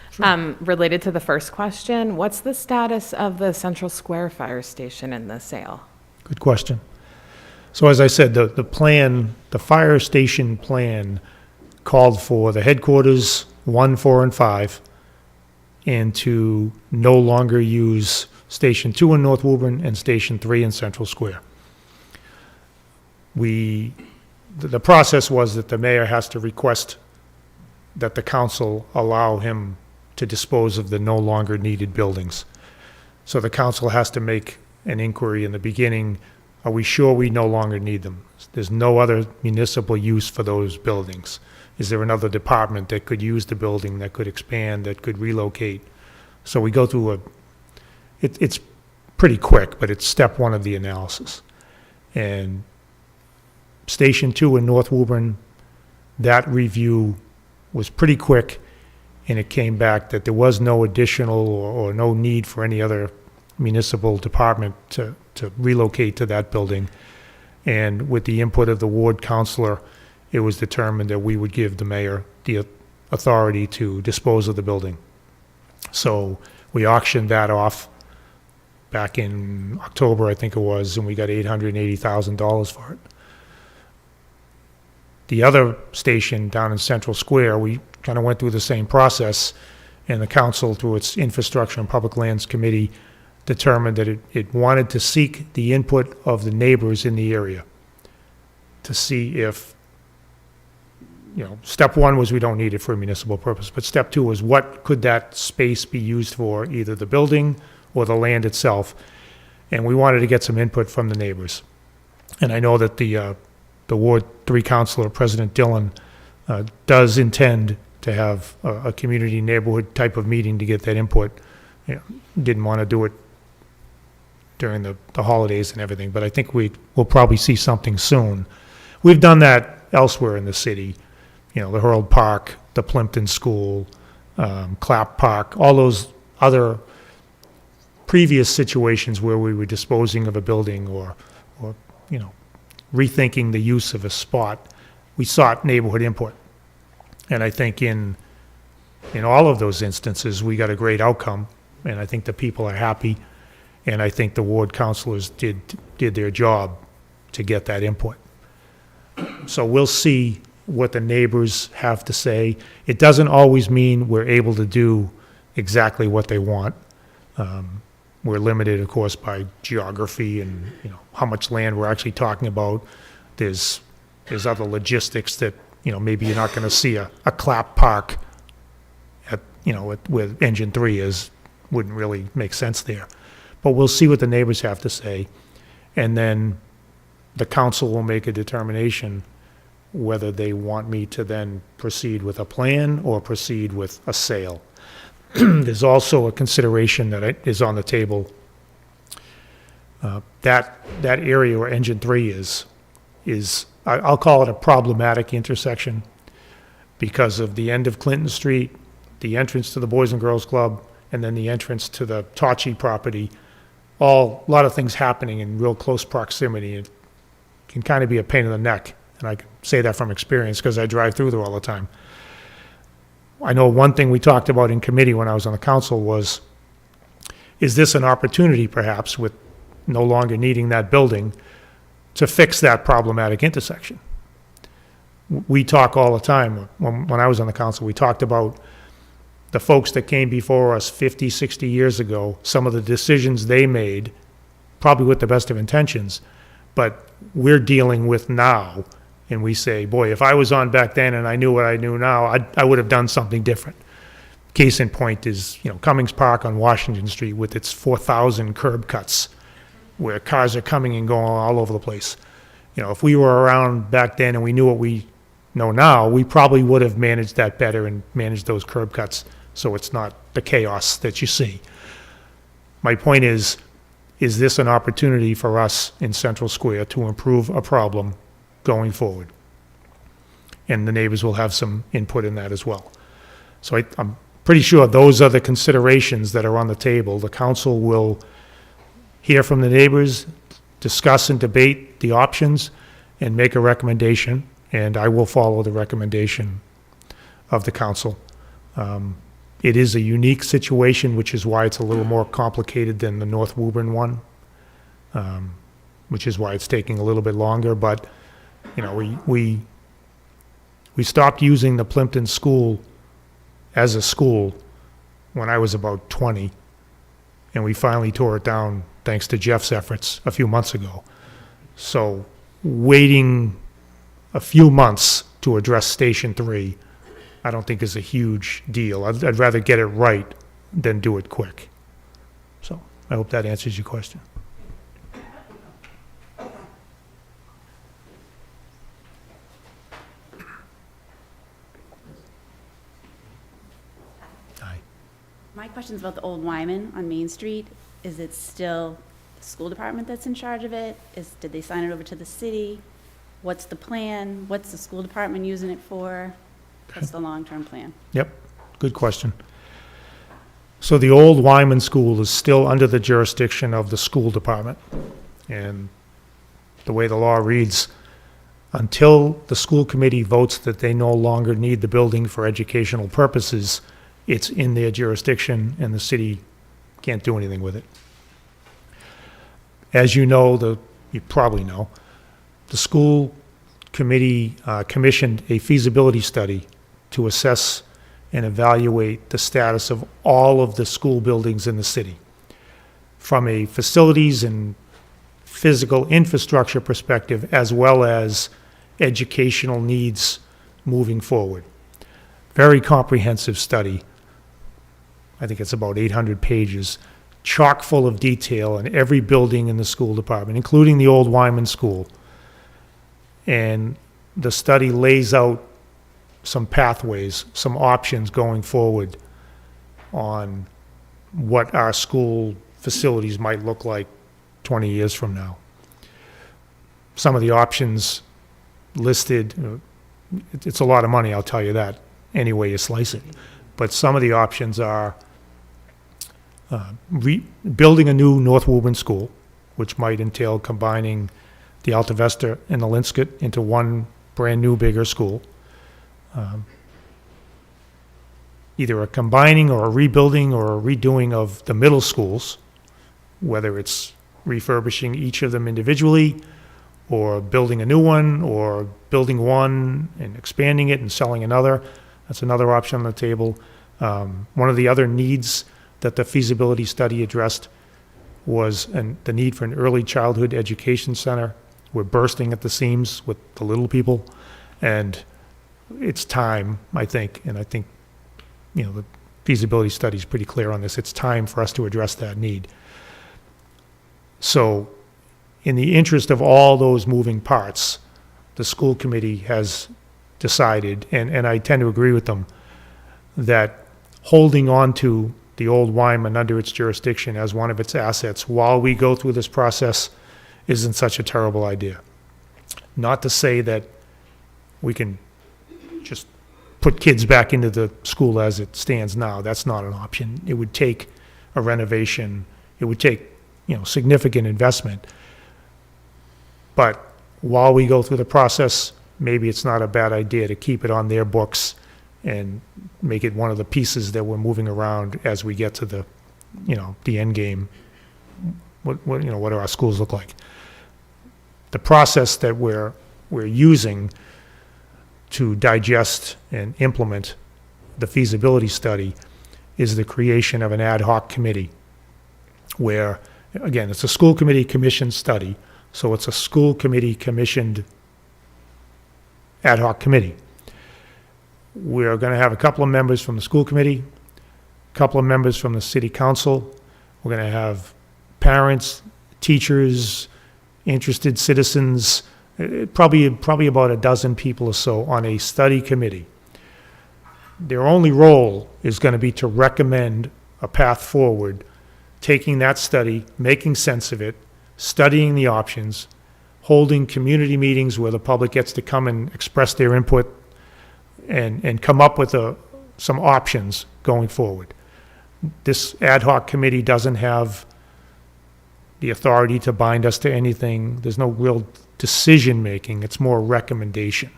Speaker 10: Related to the first question, what's the status of the Central Square Fire Station in the sale?
Speaker 2: Good question. So as I said, the plan, the fire station plan called for the headquarters 1, 4, and 5, and to no longer use Station 2 in North Woburn and Station 3 in Central Square. The process was that the mayor has to request that the council allow him to dispose of the no longer needed buildings. So the council has to make an inquiry in the beginning, are we sure we no longer need them? There's no other municipal use for those buildings. Is there another department that could use the building, that could expand, that could relocate? So we go through it's pretty quick, but it's step one of the analysis. And Station 2 in North Woburn, that review was pretty quick, and it came back that there was no additional or no need for any other municipal department to relocate to that building. And with the input of the ward councilor, it was determined that we would give the mayor the authority to dispose of the building. So we auctioned that off back in October, I think it was, and we got $880,000 for it. The other station down in Central Square, we kind of went through the same process, and the council, through its Infrastructure and Public Lands Committee, determined that it wanted to seek the input of the neighbors in the area to see if, step one was we don't need it for a municipal purpose, but step two was what could that space be used for, either the building or the land itself, and we wanted to get some input from the neighbors. And I know that the Ward 3 Councilor, President Dillon, does intend to have a community neighborhood type of meeting to get that input. Didn't want to do it during the holidays and everything, but I think we'll probably see something soon. We've done that elsewhere in the city, the Herald Park, the Plimpton School, Clapp Park, all those other previous situations where we were disposing of a building or rethinking the use of a spot. We sought neighborhood input. And I think in all of those instances, we got a great outcome, and I think the people are happy, and I think the ward councilors did their job to get that input. So we'll see what the neighbors have to say. It doesn't always mean we're able to do exactly what they want. We're limited, of course, by geography and how much land we're actually talking about. There's other logistics that maybe you're not going to see a Clapp Park at where Engine 3 is. Wouldn't really make sense there. But we'll see what the neighbors have to say, and then the council will make a determination whether they want me to then proceed with a plan or proceed with a sale. There's also a consideration that is on the table. That area where Engine 3 is I'll call it a problematic intersection because of the end of Clinton Street, the entrance to the Boys and Girls Club, and then the entrance to the Tachi property. A lot of things happening in real close proximity. It can kind of be a pain in the neck, and I can say that from experience because I drive through there all the time. I know one thing we talked about in committee when I was on the council was, is this an opportunity perhaps with no longer needing that building to fix that problematic intersection? We talk all the time, when I was on the council, we talked about the folks that came before us 50, 60 years ago, some of the decisions they made, probably with the best of intentions, but we're dealing with now. And we say, boy, if I was on back then and I knew what I knew now, I would have done something different. Case in point is, Cummings Park on Washington Street with its 4,000 curb cuts where cars are coming and going all over the place. If we were around back then and we knew what we know now, we probably would have managed that better and managed those curb cuts so it's not the chaos that you see. My point is this an opportunity for us in Central Square to improve a problem going forward? And the neighbors will have some input in that as well. So I'm pretty sure those are the considerations that are on the table. The council will hear from the neighbors, discuss and debate the options, and make a recommendation, and I will follow the recommendation of the council. It is a unique situation, which is why it's a little more complicated than the North Woburn one, which is why it's taking a little bit longer, but, you know, we stopped using the Plimpton School as a school when I was about 20, and we finally tore it down thanks to Jeff's efforts a few months ago. So waiting a few months to address Station 3, I don't think is a huge deal. I'd rather get it right than do it quick. So I hope that answers your question. Hi.
Speaker 11: My question's about the old Wyman on Main Street. Is it still the school department that's in charge of it? Did they sign it over to the city? What's the plan? What's the school department using it for? What's the long-term plan?
Speaker 2: Yep, good question. So the old Wyman School is still under the jurisdiction of the school department. And the way the law reads, until the school committee votes that they no longer need the building for educational purposes, it's in their jurisdiction and the city can't do anything with it. As you know, you probably know, the school committee commissioned a feasibility study to assess and evaluate the status of all of the school buildings in the city from a facilities and physical infrastructure perspective, as well as educational needs moving forward. Very comprehensive study. I think it's about 800 pages, chock full of detail on every building in the school department, including the old Wyman School. And the study lays out some pathways, some options going forward on what our school facilities might look like 20 years from now. Some of the options listed, it's a lot of money, I'll tell you that, any way you slice it. But some of the options are building a new North Woburn School, which might entail combining the Alta Vista and the Linscott into one brand-new, bigger school. Either a combining or a rebuilding or a redoing of the middle schools, whether it's refurbishing each of them individually, or building a new one, or building one and expanding it and selling another. That's another option on the table. One of the other needs that the feasibility study addressed was the need for an early childhood education center. We're bursting at the seams with the little people, and it's time, I think, and I think, you know, the feasibility study is pretty clear on this. It's time for us to address that need. So in the interest of all those moving parts, the school committee has decided, and I tend to agree with them, that holding on to the old Wyman under its jurisdiction as one of its assets while we go through this process isn't such a terrible idea. Not to say that we can just put kids back into the school as it stands now. That's not an option. It would take a renovation. It would take, you know, significant investment. But while we go through the process, maybe it's not a bad idea to keep it on their books and make it one of the pieces that we're moving around as we get to the, you know, the end game. What do our schools look like? The process that we're using to digest and implement the feasibility study is the creation of an ad hoc committee where, again, it's a school committee commissioned study, so it's a school committee commissioned ad hoc committee. We're going to have a couple of members from the school committee, a couple of members from the city council. We're going to have parents, teachers, interested citizens, probably about a dozen people or so on a study committee. Their only role is going to be to recommend a path forward, taking that study, making sense of it, studying the options, holding community meetings where the public gets to come and express their input and come up with some options going forward. This ad hoc committee doesn't have the authority to bind us to anything. There's no real decision-making. It's more recommendation.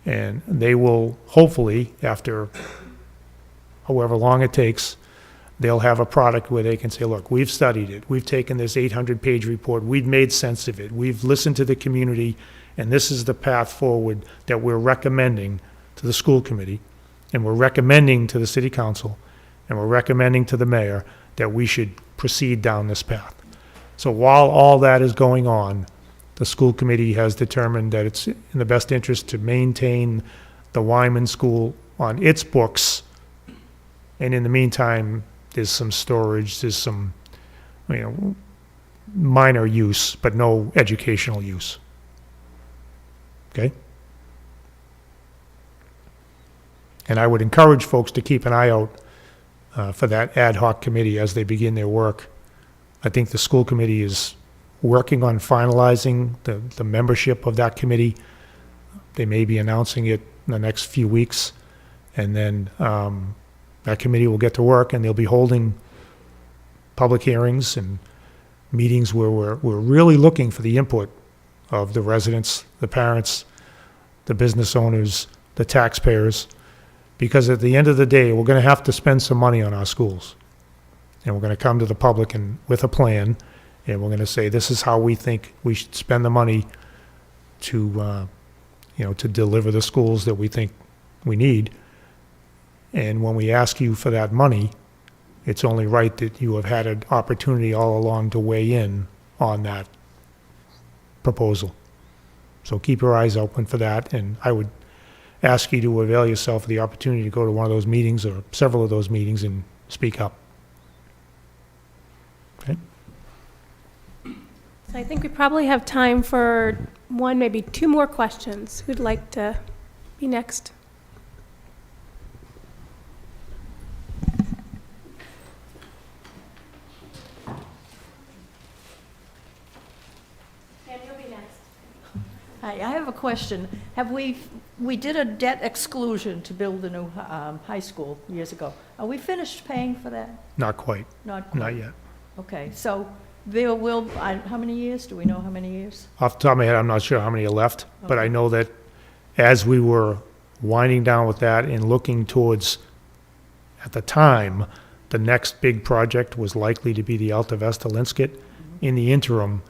Speaker 2: And they will, hopefully, after however long it takes, they'll have a product where they can say, look, we've studied it. We've taken this 800-page report. We've made sense of it. We've listened to the community, and this is the path forward that we're recommending to the school committee, and we're recommending to the city council, and we're recommending to the mayor that we should proceed down this path. So while all that is going on, the school committee has determined that it's in the best interest to maintain the Wyman School on its books, and in the meantime, there's some storage, there's some, minor use, but no educational use. Okay? And I would encourage folks to keep an eye out for that ad hoc committee as they begin their work. I think the school committee is working on finalizing the membership of that committee. They may be announcing it in the next few weeks, and then that committee will get to work, and they'll be holding public hearings and meetings where we're really looking for the input of the residents, the parents, the business owners, the taxpayers, because at the end of the day, we're going to have to spend some money on our schools. And we're going to come to the public with a plan, and we're going to say, this is how we think we should spend the money to, to deliver the schools that we think we need. And when we ask you for that money, it's only right that you have had an opportunity all along to weigh in on that proposal. So keep your eyes open for that, and I would ask you to avail yourself of the opportunity to go to one of those meetings or several of those meetings and speak up. Okay?
Speaker 1: So I think we probably have time for one, maybe two more questions. Who'd like to be next?
Speaker 12: Hi, I have a question. We did a debt exclusion to build a new high school years ago. Are we finished paying for that?
Speaker 2: Not quite.
Speaker 12: Not quite?
Speaker 2: Not yet.
Speaker 12: Okay, so there will, how many years? Do we know how many years?
Speaker 2: Off the top of my head, I'm not sure how many are left, but I know that as we were winding down with that and looking towards, at the time, the next big project was likely to be the Alta Vista Linscott. In the interim,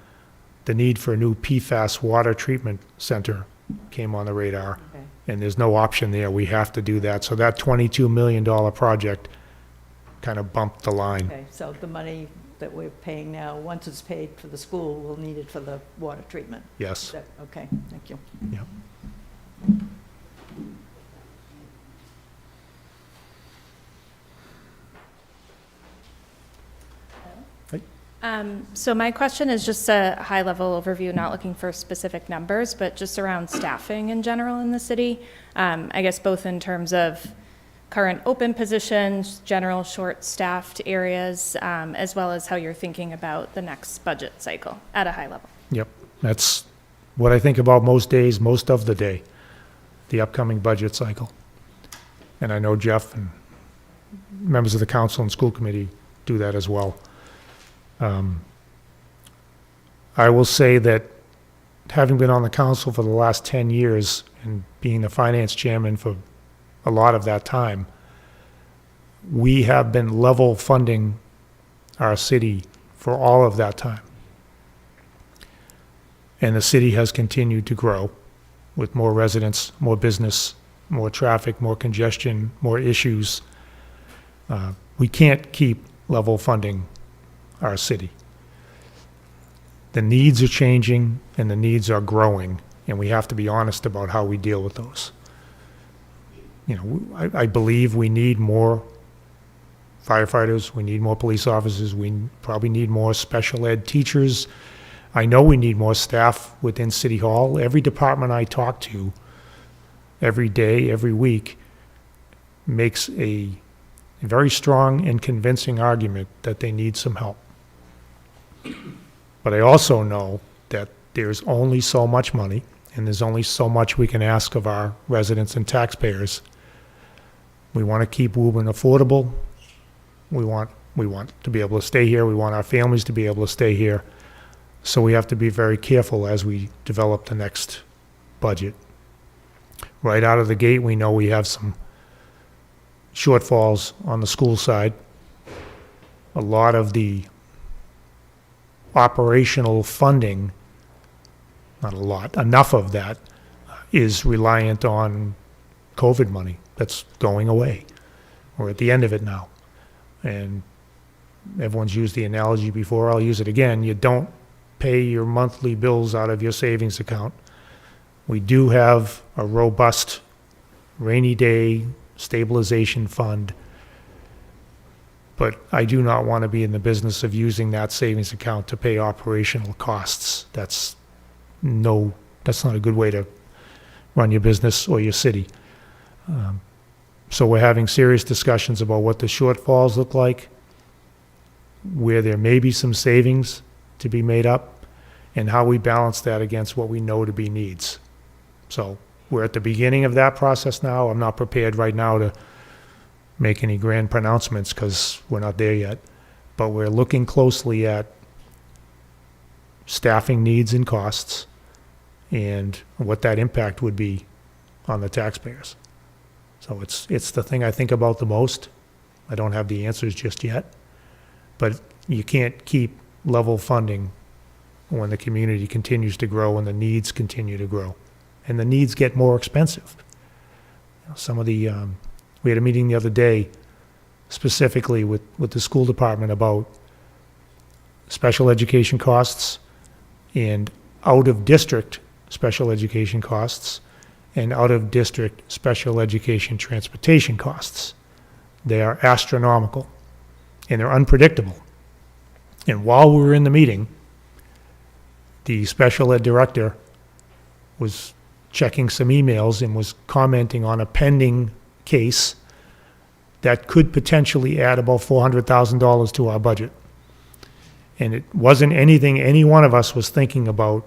Speaker 2: the need for a new PFAS water treatment center came on the radar.
Speaker 12: Okay.
Speaker 2: And there's no option there. We have to do that. So that $22 million project kind of bumped the line.
Speaker 12: Okay, so the money that we're paying now, once it's paid for the school, we'll need it for the water treatment?
Speaker 2: Yes.
Speaker 12: Okay, thank you.
Speaker 2: Yeah.
Speaker 13: So my question is just a high-level overview, not looking for specific numbers, but just around staffing in general in the city. I guess both in terms of current open positions, general short-staffed areas, as well as how you're thinking about the next budget cycle at a high level.
Speaker 2: Yep. That's what I think about most days, most of the day, the upcoming budget cycle. And I know Jeff and members of the council and school committee do that as well. I will say that having been on the council for the last 10 years and being the finance chairman for a lot of that time, we have been level funding our city for all of that time. And the city has continued to grow with more residents, more business, more traffic, more congestion, more issues. We can't keep level funding our city. The needs are changing and the needs are growing, and we have to be honest about how we deal with those. I believe we need more firefighters, we need more police officers, we probably need more special ed teachers. I know we need more staff within City Hall. Every department I talk to, every day, every week, makes a very strong and convincing argument that they need some help. But I also know that there's only so much money, and there's only so much we can ask of our residents and taxpayers. We want to keep Woburn affordable. We want to be able to stay here. We want our families to be able to stay here. So we have to be very careful as we develop the next budget. Right out of the gate, we know we have some shortfalls on the school side. A lot of the operational funding, not a lot, enough of that is reliant on COVID money that's going away. We're at the end of it now. And everyone's used the analogy before, I'll use it again. You don't pay your monthly bills out of your savings account. We do have a robust rainy day stabilization fund, but I do not want to be in the business of using that savings account to pay operational costs. That's not a good way to run your business or your city. So we're having serious discussions about what the shortfalls look like, where there may be some savings to be made up, and how we balance that against what we know to be needs. So we're at the beginning of that process now. I'm not prepared right now to make any grand pronouncements because we're not there yet. But we're looking closely at staffing needs and costs and what that impact would be on the taxpayers. So it's the thing I think about the most. I don't have the answers just yet. But you can't keep level funding when the community continues to grow and the needs continue to grow. And the needs get more expensive. Some of the, we had a meeting the other day specifically with the school department about special education costs and out-of-district special education costs and out-of-district special education transportation costs. They are astronomical and they're unpredictable. And while we were in the meeting, the special ed director was checking some emails and was commenting on a pending case that could potentially add about $400,000 to our budget. And it wasn't anything any one of us was thinking about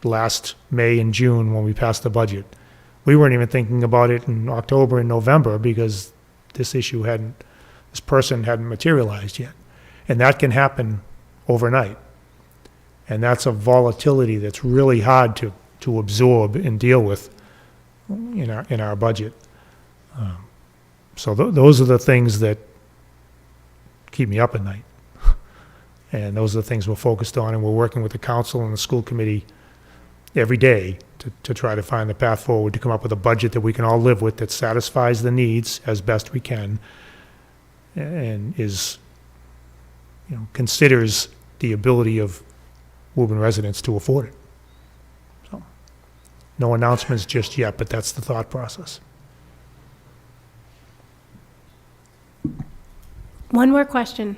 Speaker 2: last May and June when we passed the budget. We weren't even thinking about it in October and November because this person hadn't materialized yet. And that can happen overnight. And that's a volatility that's really hard to absorb and deal with in our budget. So those are the things that keep me up at night. And those are the things we're focused on, and we're working with the council and the school committee every day to try to find the path forward, to come up with a budget that we can all live with, that satisfies the needs as best we can, and considers the ability of Woburn residents to afford it. So, no announcements just yet, but that's the thought process.
Speaker 1: One more question.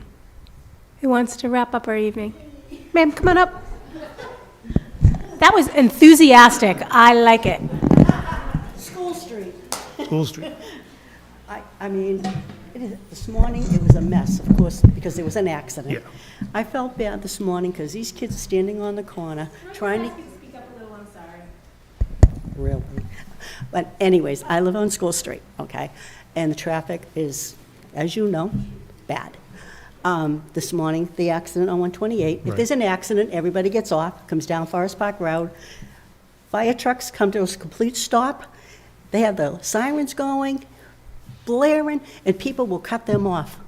Speaker 1: Who wants to wrap up our evening? Ma'am, come on up. That was enthusiastic. I like it.
Speaker 14: School Street.
Speaker 2: School Street.
Speaker 14: I mean, this morning it was a mess, of course, because there was an accident.
Speaker 2: Yeah.
Speaker 14: I felt bad this morning because these kids are standing on the corner trying to.
Speaker 1: Speak up a little, I'm sorry.
Speaker 14: Really? But anyways, I live on School Street, okay? And the traffic is, as you know, bad. This morning, the accident on 128. If
Speaker 2: Right.
Speaker 14: there's an accident, everybody gets off, comes down Forest Park Road. Fire trucks come to a complete stop. They have the sirens going, blaring, and people will cut them off.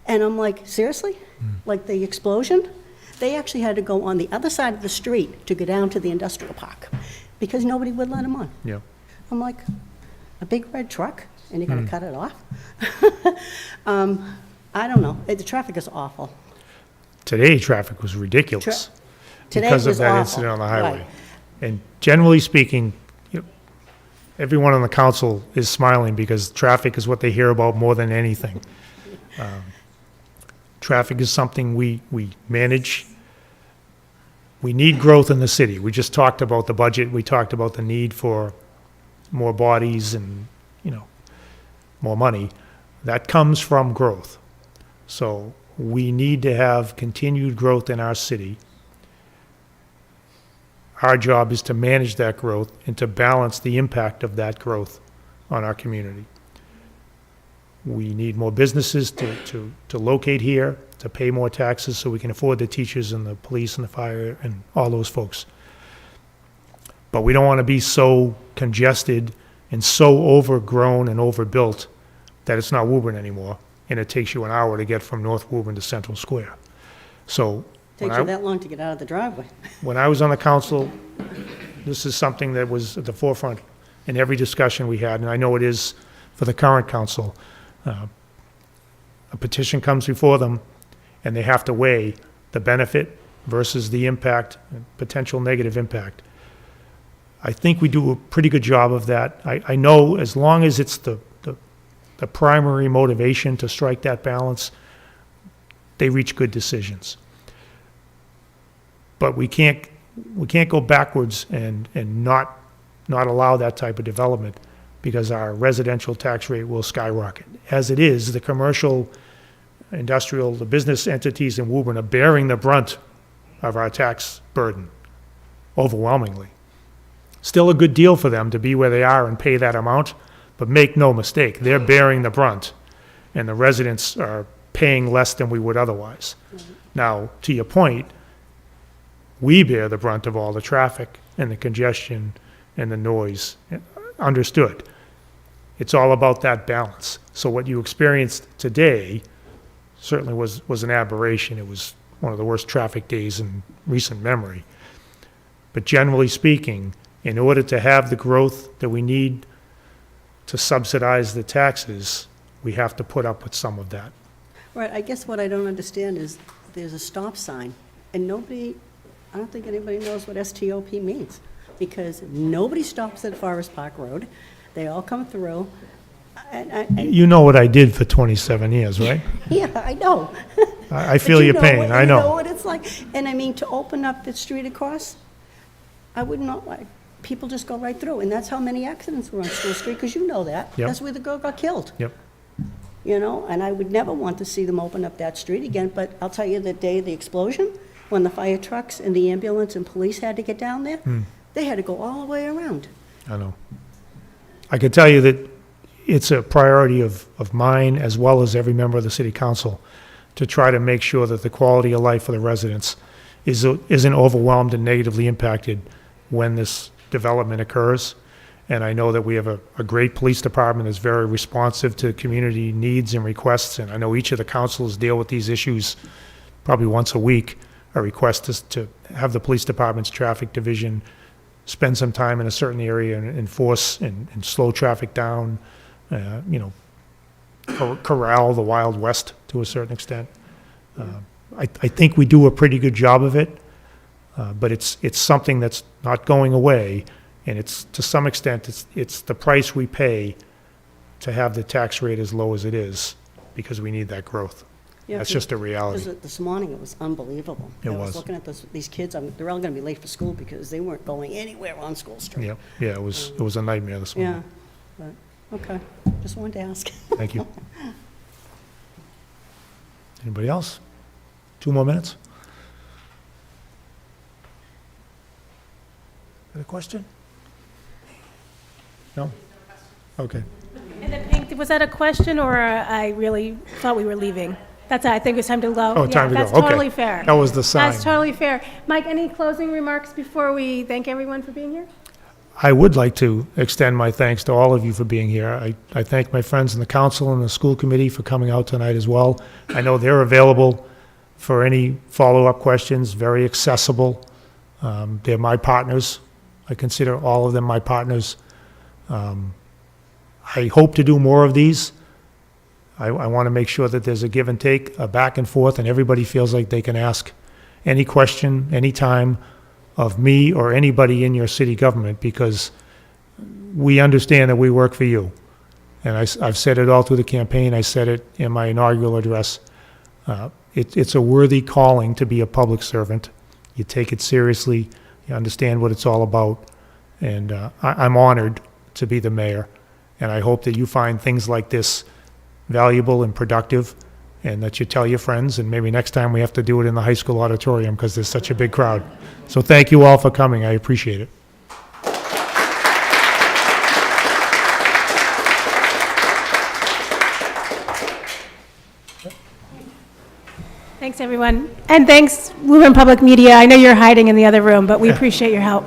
Speaker 14: And I'm like, seriously? Like the explosion? They actually had to go on the other side of the street to go down to the industrial park because nobody would let them on.
Speaker 2: Yeah.
Speaker 14: I'm like, a big red truck, and you're gonna cut it off? I don't know. The traffic is awful.
Speaker 2: Today, traffic was ridiculous
Speaker 14: Today
Speaker 2: because of
Speaker 14: was
Speaker 2: that
Speaker 14: awful.
Speaker 2: incident on the highway.
Speaker 14: Right.
Speaker 2: And generally speaking, everyone on the council is smiling because traffic is what they hear about more than anything. Traffic is something we manage. We need growth in the city. We just talked about the budget. We talked about the need for more bodies and, more money, that comes from growth. So we need to have continued growth in our city. Our job is to manage that growth and to balance the impact of that growth on our community. We need more businesses to locate here, to pay more taxes so we can afford the teachers and the police and the fire and all those folks. But we don't want to be so congested and so overgrown and overbuilt that it's not Woburn anymore, and it takes you an hour to get from North Woburn to Central Square. So when
Speaker 14: Takes you that long to get out of the driveway.
Speaker 2: when I was on the council, this is something that was at the forefront in every discussion we had, and I know it is for the current council. A petition comes before them, and they have to weigh the benefit versus the impact, potential negative impact. I think we do a pretty good job of that. I know as long as it's the primary motivation to strike that balance, they reach good decisions. But we can't go backwards and not allow that type of development, because our residential tax rate will skyrocket. As it is, the commercial, industrial, the business entities in Woburn are bearing the brunt of our tax burden overwhelmingly. Still a good deal for them to be where they are and pay that amount, but make no mistake, they're bearing the brunt, and the residents are paying less than we would otherwise. Now, to your point, we bear the brunt of all the traffic and the congestion and the noise. Understood. It's all about that balance. So what you experienced today certainly was an aberration. It was one of the worst traffic days in recent memory. But generally speaking, in order to have the growth that we need to subsidize the taxes, we have to put up with some of that.
Speaker 14: Right, I guess what I don't understand is there's a stop sign, and I don't think anybody knows what STOP means, because nobody stops at Forest Park Road. They all come through.
Speaker 2: You know what I did for 27 years, right?
Speaker 14: Yeah, I know.
Speaker 2: I feel your pain, I
Speaker 14: You know
Speaker 2: know.
Speaker 14: what it's like. And I mean, to open up the street across, I would not like, people just go right through. And that's how many accidents were on School Street, because you know that.
Speaker 2: Yep.
Speaker 14: That's where the girl got killed.
Speaker 2: Yep.
Speaker 14: You know, and I would never want to see them open up that street again. But I'll tell you, the day of the explosion, when the fire trucks and the ambulance and police had to get down there, they had to go all the way around.
Speaker 2: I know. I can tell you that it's a priority of mine, as well as every member of the city council, to try to make sure that the quality of life for the residents isn't overwhelmed and negatively impacted when this development occurs. And I know that we have a great police department that's very responsive to community needs and requests, and I know each of the councils deal with these issues probably once a week. A request is to have the police department's traffic division spend some time in a certain area and enforce and slow traffic down, corral the Wild West to a certain extent. I think we do a pretty good job of it, but it's something that's not going away, and it's, to some extent, it's the price we pay to have the tax rate as low as it is, because we need that growth.
Speaker 14: Yeah,
Speaker 2: That's just a reality.
Speaker 14: Because this morning, it was unbelievable.
Speaker 2: It
Speaker 14: I was
Speaker 2: was.
Speaker 14: looking at these kids, they're all going to be late for school because they weren't going anywhere on School Street.
Speaker 2: Yep, yeah, it was a nightmare this
Speaker 14: Yeah,
Speaker 2: morning.
Speaker 14: but, okay, just wanted to ask.
Speaker 2: Thank you. Anybody else? 2 more minutes? Got a question? No? Okay.
Speaker 1: And the pink, was that a question, or I really thought we were leaving? I think it's time to go.
Speaker 2: Oh, time to go.
Speaker 1: That's
Speaker 2: Okay.
Speaker 1: totally fair.
Speaker 2: That was the sign.
Speaker 1: That's totally fair. Mike, any closing remarks before we thank everyone for being here?
Speaker 2: I would like to extend my thanks to all of you for being here. I thank my friends in the council and the school committee for coming out tonight as well. I know they're available for any follow-up questions, very accessible. They're my partners. I consider all of them my partners. I hope to do more of these. I want to make sure that there's a give and take, a back and forth, and everybody feels like they can ask any question, anytime, of me or anybody in your city government, because we understand that we work for you. And I've said it all through the campaign. I said it in my inaugural address. It's a worthy calling to be a public servant. You take it seriously. You understand what it's all about. And I'm honored to be the mayor. And I hope that you find things like this valuable and productive, and that you tell your friends, and maybe next time we have to do it in the high school auditorium because there's such a big crowd. So thank you all for coming. I appreciate it.
Speaker 1: Thanks, everyone. And thanks, Woburn Public Media. I know you're hiding in the other room, but we appreciate your help.